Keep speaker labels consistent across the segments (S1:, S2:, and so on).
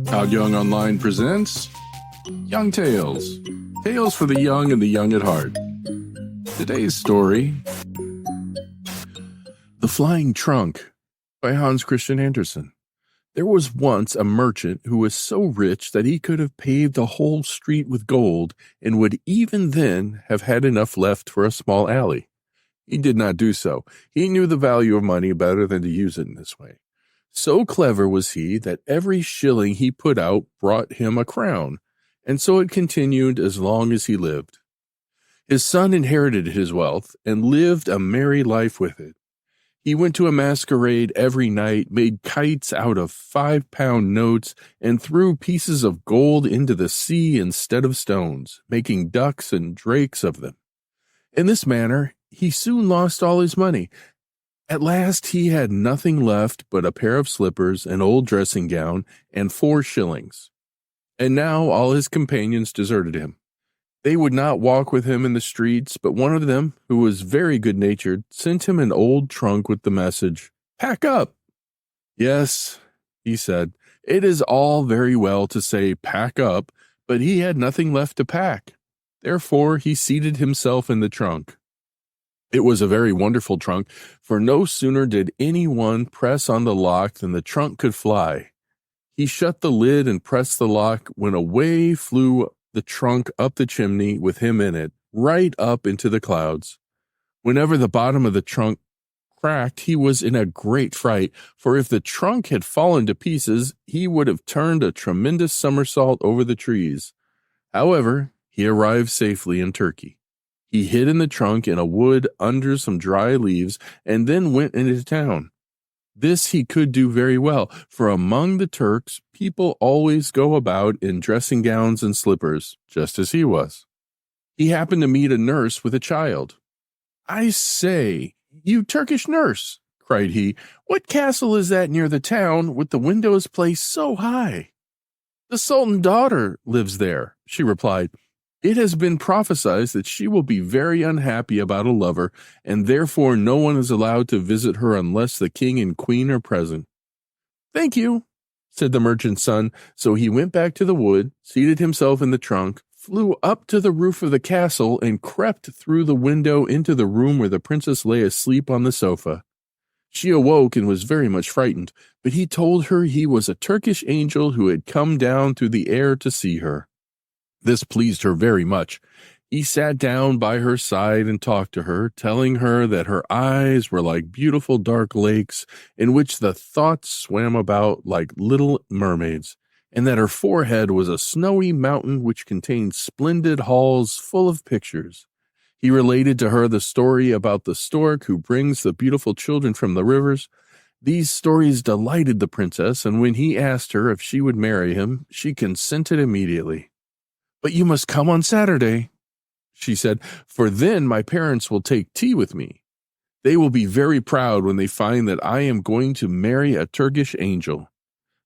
S1: Todd Young Online presents Young Tales. Tales for the young and the young at heart. Today's story, The Flying Trunk by Hans Christian Andersen. There was once a merchant who was so rich that he could have paved a whole street with gold and would even then have had enough left for a small alley. He did not do so. He knew the value of money better than to use it in this way. So clever was he that every shilling he put out brought him a crown, and so it continued as long as he lived. His son inherited his wealth and lived a merry life with it. He went to a masquerade every night, made kites out of 5-pound notes, and threw pieces of gold into the sea instead of stones, making ducks and drakes of them. In this manner, he soon lost all his money. At last he had nothing left but a pair of slippers, an old dressing gown, and 4 shillings. And now all his companions deserted him. They would not walk with him in the streets, but one of them, who was very good-natured, sent him an old trunk with the message, "Pack up." "Yes," he said, "it is all very well to say pack up," but he had nothing left to pack. Therefore he seated himself in the trunk. It was a very wonderful trunk, for no sooner did anyone press on the lock than the trunk could fly. He shut the lid and pressed the lock when away flew the trunk up the chimney with him in it, right up into the clouds. Whenever the bottom of the trunk cracked, he was in a great fright, for if the trunk had fallen to pieces, he would have turned a tremendous somersault over the trees. However, he arrived safely in Turkey. He hid in the trunk in a wood under some dry leaves and then went into town. This he could do very well, for among the Turks, people always go about in dressing gowns and slippers, just as he was. He happened to meet a nurse with a child. "I say, you Turkish nurse," cried he, "what castle is that near the town with the windows placed so high?" "The Sultan's daughter lives there," she replied. "It has been prophesied that she will be very unhappy about a lover, and therefore no one is allowed to visit her unless the king and queen are present." "Thank you," said the merchant's son. So he went back to the wood, seated himself in the trunk, flew up to the roof of the castle, and crept through the window into the room where the princess lay asleep on the sofa. She awoke and was very much frightened, but he told her he was a Turkish angel who had come down through the air to see her. This pleased her very much. He sat down by her side and talked to her, telling her that her eyes were like beautiful dark lakes in which the thoughts swam about like little mermaids, and that her forehead was a snowy mountain which contained splendid halls full of pictures. He related to her the story about the stork who brings the beautiful children from the rivers. These stories delighted the princess, and when he asked her if she would marry him, she consented immediately. "But you must come on Saturday," she said, "for then my parents will take tea with me. They will be very proud when they find that I am going to marry a Turkish angel.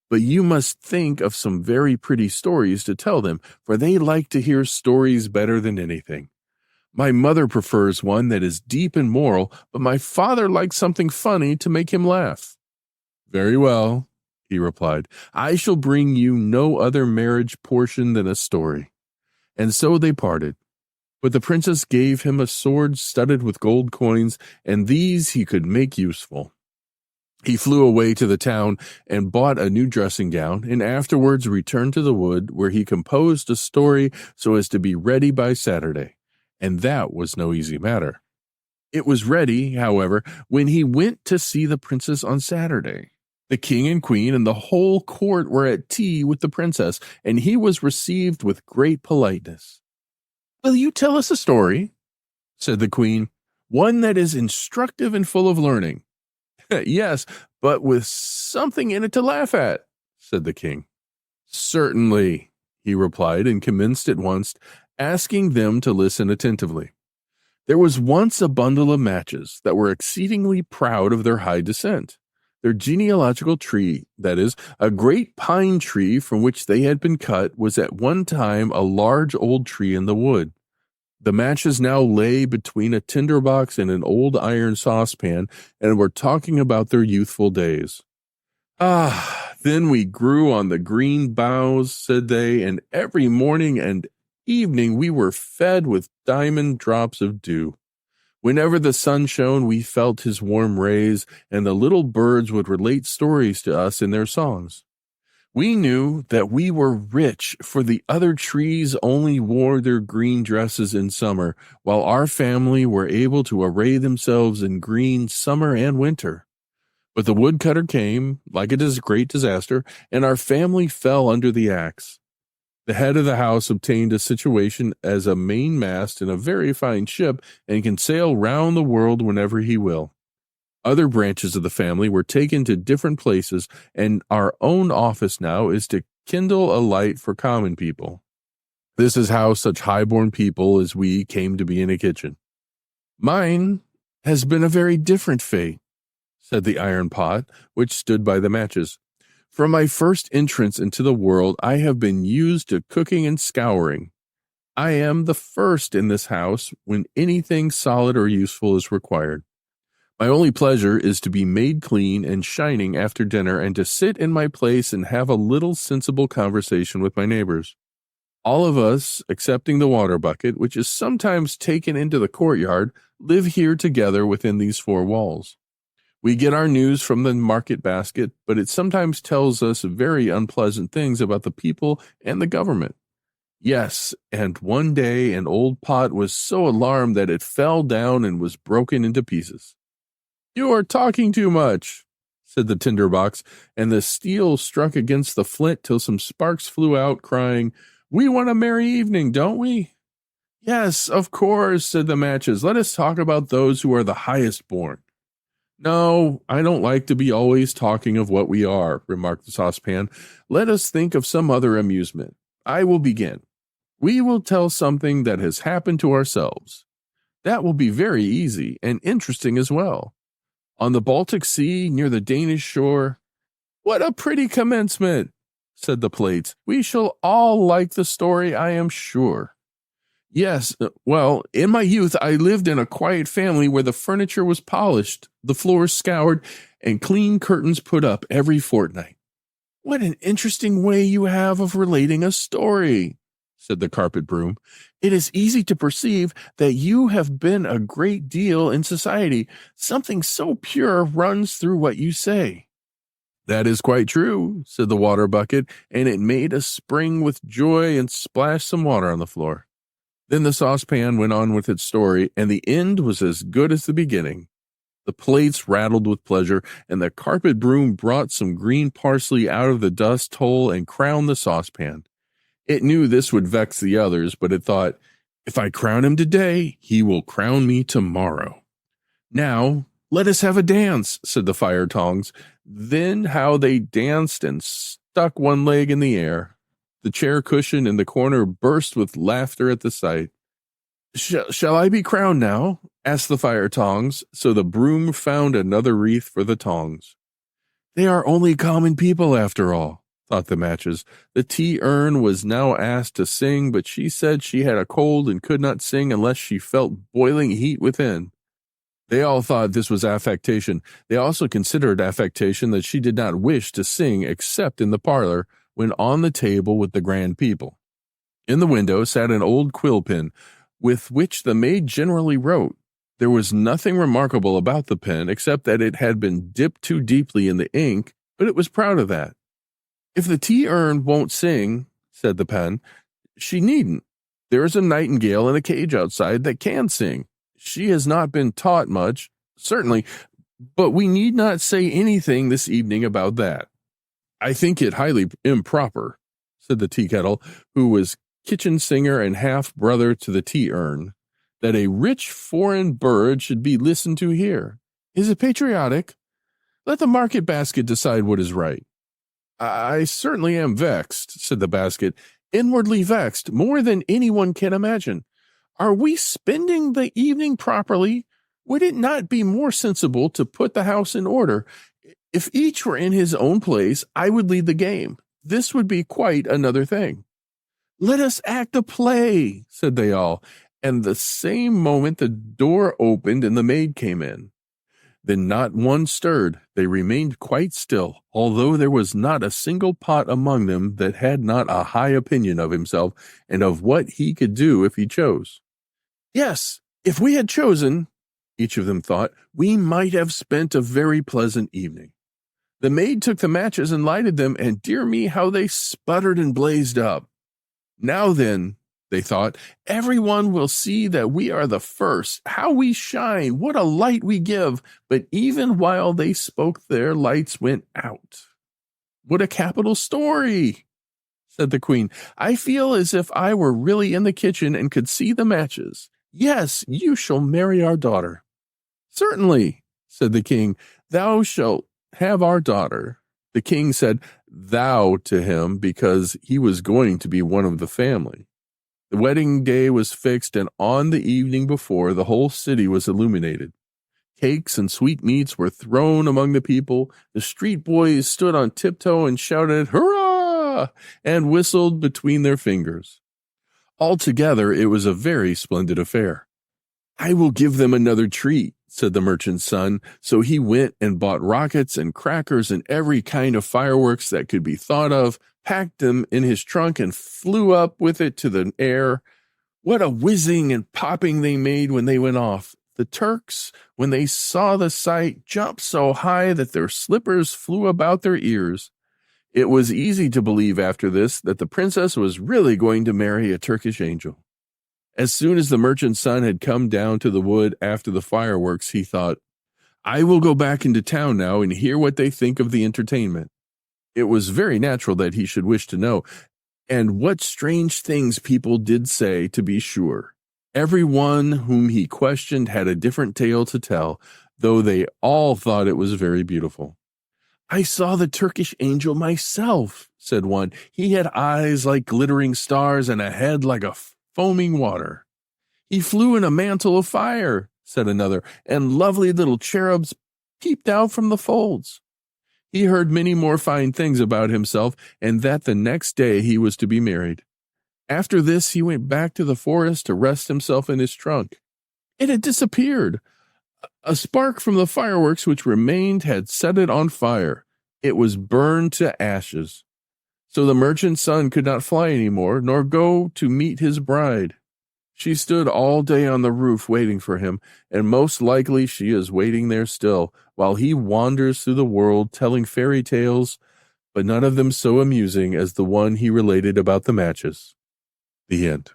S1: But you must think of some very pretty stories to tell them, for they like to hear stories better than anything. My mother prefers one that is deep and moral, but my father likes something funny to make him laugh." "Very well," he replied. "I shall bring you no other marriage portion than a story." And so they parted. But the princess gave him a sword studded with gold coins, and these he could make useful. He flew away to the town and bought a new dressing gown, and afterwards returned to the wood, where he composed a story so as to be ready by Saturday. And that was no easy matter. It was ready, however, when he went to see the princess on Saturday. The king and queen and the whole court were at tea with the princess, and he was received with great politeness. "Will you tell us a story?" said the queen, "one that is instructive and full of learning." "Yes, but with something in it to laugh at," said the king. "Certainly," he replied, and commenced at once, asking them to listen attentively. There was once a bundle of matches that were exceedingly proud of their high descent. Their genealogical tree, that is, a great pine tree from which they had been cut, was at one time a large old tree in the wood. The matches now lay between a tinderbox and an old iron saucepan, and were talking about their youthful days. Ah, then we grew on the green boughs, said they, and every morning and evening we were fed with diamond drops of dew. Whenever the sun shone, we felt his warm rays, and the little birds would relate stories to us in their songs. We knew that we were rich, for the other trees only wore their green dresses in summer, while our family were able to array themselves in green summer and winter. But the woodcutter came, like a great disaster, and our family fell under the axe. The head of the house obtained a situation as a mainmast in a very fine ship and can sail round the world whenever he will. Other branches of the family were taken to different places, and our own office now is to kindle a light for common people. This is how such high-born people as we came to be in a kitchen. Mine has been a very different fate, said the iron pot, which stood by the matches. From my first entrance into the world, I have been used to cooking and scouring. I am the first in this house when anything solid or useful is required. My only pleasure is to be made clean and shining after dinner and to sit in my place and have a little sensible conversation with my neighbors. All of us, excepting the water bucket, which is sometimes taken into the courtyard, live here together within these four walls. We get our news from the market basket, but it sometimes tells us very unpleasant things about the people and the government. Yes, and one day an old pot was so alarmed that it fell down and was broken into pieces. "You are talking too much," said the tinderbox, and the steel struck against the flint till some sparks flew out, crying, "We want a merry evening, don't we?" "Yes, of course," said the matches. "Let us talk about those who are the highest born." "No, I don't like to be always talking of what we are," remarked the saucepan. "Let us think of some other amusement. I will begin. We will tell something that has happened to ourselves. That will be very easy and interesting as well. On the Baltic Sea, near the Danish shore—" "What a pretty commencement," said the plates. "We shall all like the story, I am sure." "Yes, well, in my youth I lived in a quiet family where the furniture was polished, the floors scoured, and clean curtains put up every fortnight." "What an interesting way you have of relating a story," said the carpet broom. "It is easy to perceive that you have been a great deal in society. Something so pure runs through what you say." "That is quite true," said the water bucket, and it made a spring with joy and splashed some water on the floor. Then the saucepan went on with its story, and the end was as good as the beginning. The plates rattled with pleasure, and the carpet broom brought some green parsley out of the dust hole and crowned the saucepan. It knew this would vex the others, but it thought, "If I crown him today, he will crown me tomorrow." "Now, let us have a dance," said the fire tongs. Then how they danced and stuck one leg in the air. The chair cushion in the corner burst with laughter at the sight. Shall I be crowned now?" asked the fire tongs, so the broom found another wreath for the tongs. "They are only common people after all," thought the matches. The tea urn was now asked to sing, but she said she had a cold and could not sing unless she felt boiling heat within. They all thought this was affectation. They also considered affectation that she did not wish to sing except in the parlor, when on the table with the grand people. In the window sat an old quill pen, with which the maid generally wrote. There was nothing remarkable about the pen, except that it had been dipped too deeply in the ink, but it was proud of that. "If the tea urn won't sing," said the pen, "she needn't. There is a nightingale in a cage outside that can sing. She has not been taught much, certainly, but we need not say anything this evening about that." "I think it highly improper," said the tea kettle, who was kitchen singer and half-brother to the tea urn, "that a rich foreign bird should be listened to here. Is it patriotic? Let the market basket decide what is right." "I certainly am vexed," said the basket, "inwardly vexed, more than anyone can imagine. Are we spending the evening properly? Would it not be more sensible to put the house in order? If each were in his own place, I would lead the game. This would be quite another thing." "Let us act a play," said they all, and the same moment the door opened and the maid came in. Then not one stirred. They remained quite still, although there was not a single pot among them that had not a high opinion of himself and of what he could do if he chose. Yes, if we had chosen, each of them thought, we might have spent a very pleasant evening. The maid took the matches and lighted them, and dear me, how they sputtered and blazed up. Now then, they thought, everyone will see that we are the first. How we shine! What a light we give! But even while they spoke, their lights went out. What a capital story! Said the queen. I feel as if I were really in the kitchen and could see the matches. Yes, you shall marry our daughter. Certainly, said the king. Thou shalt have our daughter. The king said thou to him because he was going to be one of the family. The wedding day was fixed, and on the evening before, the whole city was illuminated. Cakes and sweetmeats were thrown among the people. The street boys stood on tiptoe and shouted, hurrah! And whistled between their fingers. Altogether, it was a very splendid affair. I will give them another treat, said the merchant's son. So he went and bought rockets and crackers and every kind of fireworks that could be thought of, packed them in his trunk, and flew up with it to the air. What a whizzing and popping they made when they went off! The Turks, when they saw the sight, jumped so high that their slippers flew about their ears. It was easy to believe after this that the princess was really going to marry a Turkish angel. As soon as the merchant's son had come down to the wood after the fireworks, he thought, I will go back into town now and hear what they think of the entertainment. It was very natural that he should wish to know, and what strange things people did say, to be sure. Every one whom he questioned had a different tale to tell, though they all thought it was very beautiful. I saw the Turkish angel myself, said one. He had eyes like glittering stars and a head like a foaming water. He flew in a mantle of fire, said another, and lovely little cherubs peeped out from the folds. He heard many more fine things about himself, and that the next day he was to be married. After this, he went back to the forest to rest himself in his trunk. It had disappeared. A spark from the fireworks which remained had set it on fire. It was burned to ashes. So the merchant's son could not fly any more, nor go to meet his bride. She stood all day on the roof waiting for him, and most likely she is waiting there still, while he wanders through the world telling fairy tales, but none of them so amusing as the one he related about the matches. The end.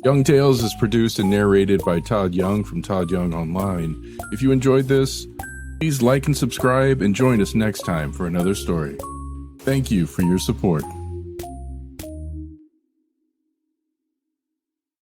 S1: Young Tales is produced and narrated by Todd Young from Todd Young Online. If you enjoyed this, please like and subscribe and join us next time for another story. Thank you for your support.